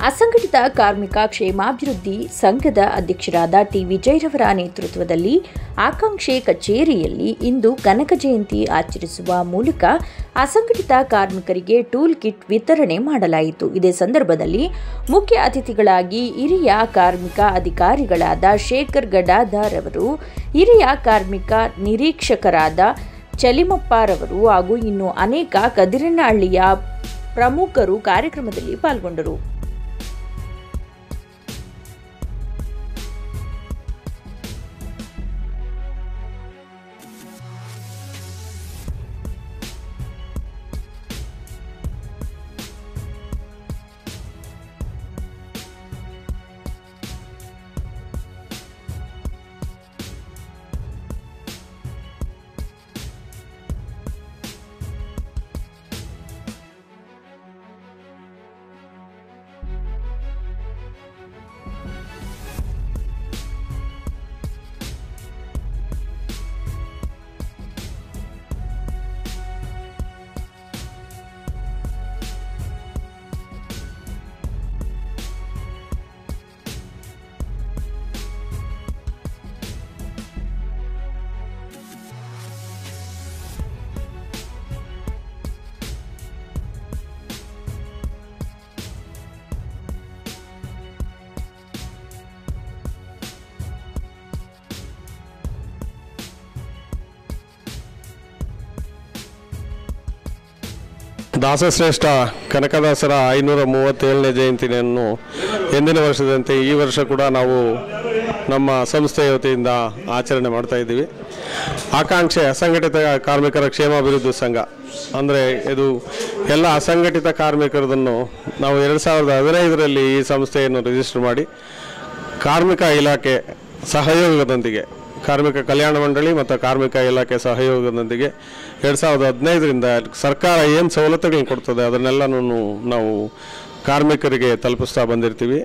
ಅಸಂಘಟಿತ ಕಾರ್ಮಿಕ ಕ್ಷೇಮಾಭಿವೃದ್ಧಿ ಸಂಘದ ಅಧ್ಯಕ್ಷರಾದ ಟಿ ವಿಜಯರವರ ನೇತೃತ್ವದಲ್ಲಿ ಆಕಾಂಕ್ಷೆ ಕಚೇರಿಯಲ್ಲಿ ಇಂದು ಕನಕ ಜಯಂತಿ ಆಚರಿಸುವ ಮೂಲಕ ಅಸಂಘಟಿತ ಕಾರ್ಮಿಕರಿಗೆ ಟೂಲ್ ಕಿಟ್ ವಿತರಣೆ ಮಾಡಲಾಯಿತು. ಇದೇ ಸಂದರ್ಭದಲ್ಲಿ ಮುಖ್ಯ ಅತಿಥಿಗಳಾಗಿ ಹಿರಿಯ ಕಾರ್ಮಿಕ ಅಧಿಕಾರಿಗಳಾದ ಶೇಖರ್ ಗಡಾದಾರ್ ಅವರು, ಹಿರಿಯ ಕಾರ್ಮಿಕ ನಿರೀಕ್ಷಕರಾದ ಚಲಿಮಪ್ಪರವರು ಹಾಗೂ ಇನ್ನು ಅನೇಕ ಕದಿರನಹಳ್ಳಿಯ ಪ್ರಮುಖರು ಕಾರ್ಯಕ್ರಮದಲ್ಲಿ ಪಾಲ್ಗೊಂಡರು. ದಾಸಶ್ರೇಷ್ಠ ಕನಕದಾಸರ 537ನೇ ಜಯಂತಿಯನ್ನು ಎಂದಿನ ವರ್ಷದಂತೆ ಈ ವರ್ಷ ಕೂಡ ನಾವು ನಮ್ಮ ಸಂಸ್ಥೆಯ ವತಿಯಿಂದ ಆಚರಣೆ ಮಾಡ್ತಾ ಇದ್ದೀವಿ. ಆಕಾಂಕ್ಷೆ ಅಸಂಘಟಿತ ಕಾರ್ಮಿಕರ ಕ್ಷೇಮಾಭಿವೃದ್ಧಿ ಸಂಘ ಅಂದರೆ ಇದು ಎಲ್ಲ ಅಸಂಘಟಿತ ಕಾರ್ಮಿಕರದನ್ನು ನಾವು 2015ರಲ್ಲಿ ಈ ಸಂಸ್ಥೆಯನ್ನು ರಿಜಿಸ್ಟರ್ ಮಾಡಿ ಕಾರ್ಮಿಕ ಇಲಾಖೆ ಸಹಯೋಗದೊಂದಿಗೆ ಕಾರ್ಮಿಕ ಕಲ್ಯಾಣ ಮಂಡಳಿ ಮತ್ತು ಕಾರ್ಮಿಕ ಇಲಾಖೆ ಸಹಯೋಗದೊಂದಿಗೆ 2015ರಿಂದ ಸರ್ಕಾರ ಏನು ಸವಲತ್ತುಗಳನ್ನು ಕೊಡ್ತದೆ ಅದನ್ನೆಲ್ಲನೂ ನಾವು ಕಾರ್ಮಿಕರಿಗೆ ತಲುಪಿಸ್ತಾ ಬಂದಿರ್ತೀವಿ.